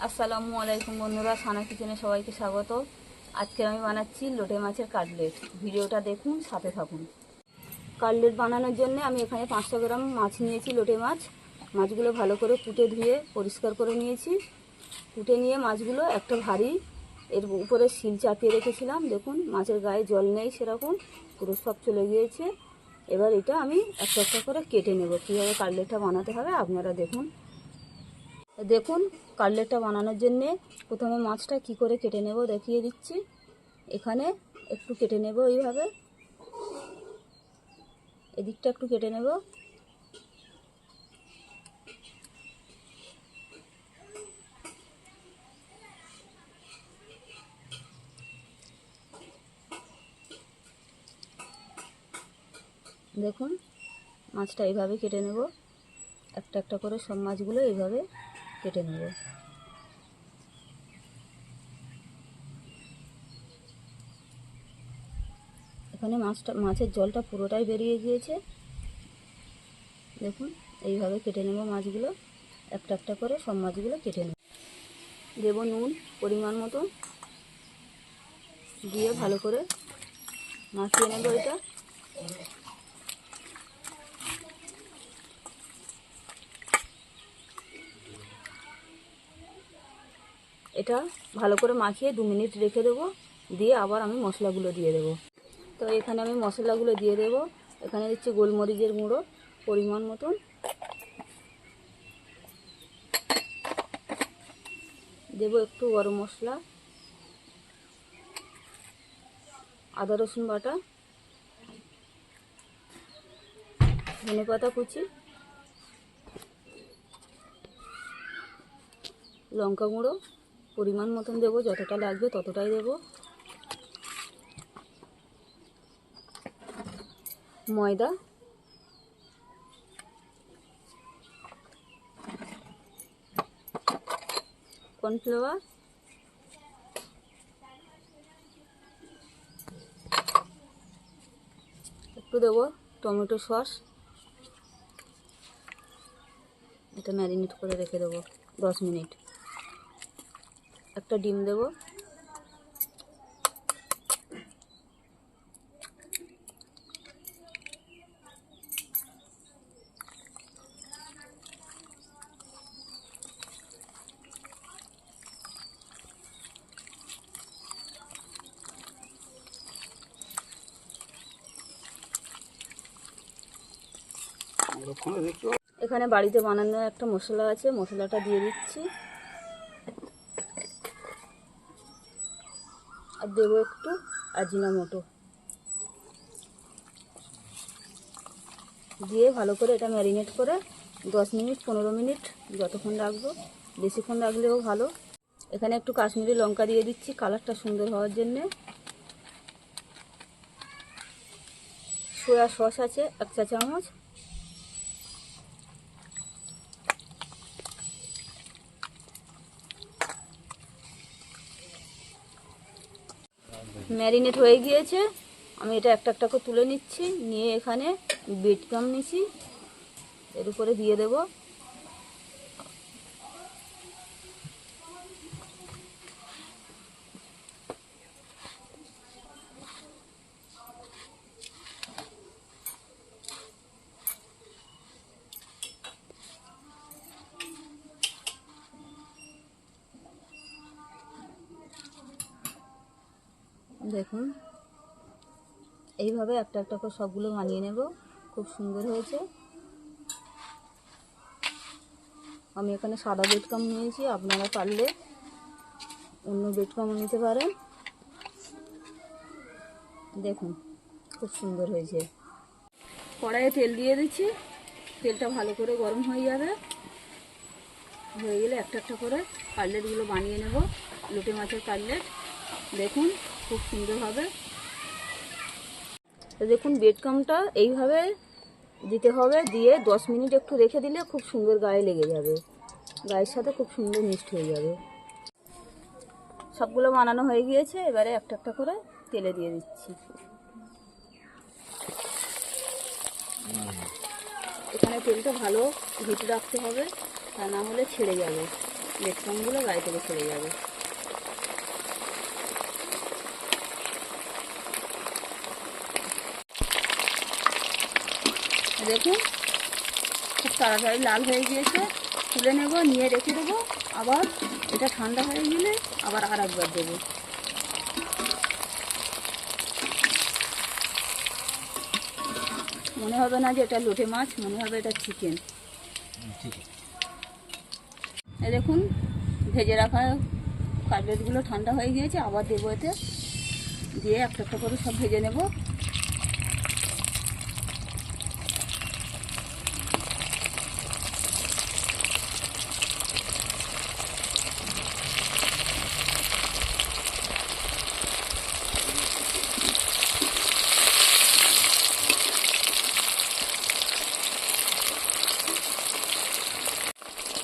আসসালামু আলাইকুম বন্ধুরা, সানা কিচেনে সবাইকে স্বাগত। আজকে আমি বানাচ্ছি লোটে মাছের কাটলেট। ভিডিওটা দেখুন, সাথে থাকুন। কাটলেট বানানোর জন্য আমি এখানে 500 গ্রাম মাছ নিয়েছি, লোটে মাছ। মাছগুলো ভালো করে কুটে ধুয়ে পরিষ্কার করে নিয়েছি। কুটে নিয়ে মাছগুলো একটা ভারী এর উপরে শিল চাপিয়ে রেখেছিলাম। দেখুন মাছের গায়ে জল নেই, সেরকম পুরো সব চলে গিয়েছে। এবার এটা আমি একটা একটা করে কেটে নেব। কীভাবে কাটলেটটা বানাতে হবে আপনারা দেখুন। দেখুন কাটলেটটা বানানোর জন্যে প্রথমে মাছটা কি করে কেটে নেব দেখিয়ে দিচ্ছি। এখানে একটু কেটে নেব, এইভাবে এদিকটা একটু কেটে নেব। দেখুন মাছটা এইভাবে কেটে নেব, একটা একটা করে সব মাছগুলো এইভাবে কেটে নেব। এখানে মাছের জলটা পুরোটাই বেরিয়ে গিয়েছে। দেখুন এইভাবে কেটে নেব মাছগুলো, একটা একটা করে সব মাছগুলো কেটে নেব। দেব নুন পরিমাণ মতো, দিয়ে ভালো করে মাখিয়ে নেব এটা। এটা ভালো করে মাখিয়ে 2 মিনিট রেখে দেবো, দিয়ে আবার আমি মশলাগুলো দিয়ে দেবো। তো এখানে আমি মশলাগুলো দিয়ে দেবো। এখানে দিচ্ছি গোলমরিচের গুঁড়ো পরিমাণ মতন, দেবো একটু গরম মশলা, আদা রসুন বাটা, ধনেপাতা কুচি, লঙ্কা গুঁড়ো পরিমাণ মতন দেবো, যতটা লাগবে ততটাই দেবো। ময়দা, কর্নফ্লাওয়ার, একটু দেবো টমেটো সস। এটা ম্যারিনেট করে রেখে দেবো 10 মিনিট। একটা ডিম দেবো, এখানে বাড়িতে বানানো একটা মশলা আছে, মশলাটা দিয়ে দিচ্ছি। আর দেবো একটু আজিনামোটো, দিয়ে ভালো করে এটা ম্যারিনেট করে 10 মিনিট 15 মিনিট যতক্ষণ রাখবো, বেশিক্ষণ রাখলেও ভালো। এখানে একটু কাশ্মীরি লঙ্কা দিয়ে দিচ্ছি কালারটা সুন্দর হওয়ার জন্যে। সোয়া সস আছে 1 চা চামচ, ম্যারিনেট হয়ে গিয়েছে। আমি এটা একটা একটা করে তুলে নিচ্ছি, নিয়ে এখানে বিট গাম নিচ্ছি, এর উপরে দিয়ে দেব। দেখুন এইভাবে একটা একটা করে সবগুলো বানিয়ে নেব, খুব সুন্দর হয়েছে। আমি এখানে সাদা বিট গাম নিয়েছি, আপনারা পারলে অন্য বিট গামও নিতে পারেন। দেখুন খুব সুন্দর হয়েছে। কড়াইয়ে তেল দিয়ে দিচ্ছি, তেলটা ভালো করে গরম হয়ে যাবে। হয়ে গেলে একটা একটা করে কাটলেটগুলো বানিয়ে নেব, লোটে মাছের কাটলেট। দেখুন খুব সুন্দর হবে। তো দেখুন ব্রেড ক্রাম্বটা এইভাবে দিতে হবে, দিয়ে 10 মিনিট একটু রেখে দিলে খুব সুন্দর গায়ে লেগে যাবে, গায়ের সাথে খুব সুন্দর মিক্সড হয়ে যাবে। সবগুলো বানানো হয়ে গিয়েছে, এবারে একটা একটা করে তেলে দিয়ে দিচ্ছি। এখানে তেলটা ভালো হিট রাখতে হবে, তা না হলে ছেড়ে যাবে। লেটকনগুলো গায়ে থেকে ছেড়ে যাবে। দেখুন খুব তাড়াতাড়ি লাল হয়ে গিয়েছে, তুলে নেব, নিয়ে রেখে দেবো। আবার এটা ঠান্ডা হয়ে গেলে আবার আর একবার দেবো। মনে হবে না যে এটা লোটে মাছ, মনে হবে এটা চিকেন। এই দেখুন ভেজে রাখা কাটলেটগুলো ঠান্ডা হয়ে গিয়েছে, আবার দেবো এতে, দিয়ে একটা একটা করে সব ভেজে নেব।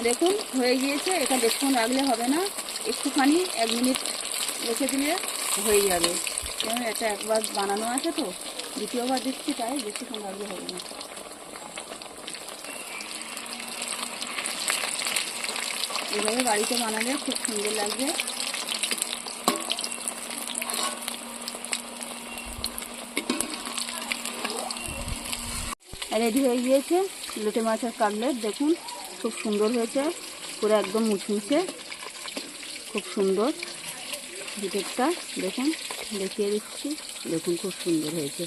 দেখুন হয়ে গিয়েছে। এটা বেশিক্ষণ রাখলে হবে না, একটুখানি 1 মিনিট রেখে দিলে হয়ে যাবে। কারণ এটা একবার বানানো আছে তো, দ্বিতীয়বার দিচ্ছি, তাই বেশিক্ষণ রাখলে হবে না। এভাবে বাড়িতে বানালে খুব সুন্দর লাগবে। রেডি হয়ে গিয়েছে লোটে মাছের কাটলেট। দেখুন খুব সুন্দর হয়েছে, পুরো একদম মুচমুচে, খুব সুন্দর ভিতরটা। দেখুন দেখিয়ে দিচ্ছি, দেখুন খুব সুন্দর হয়েছে।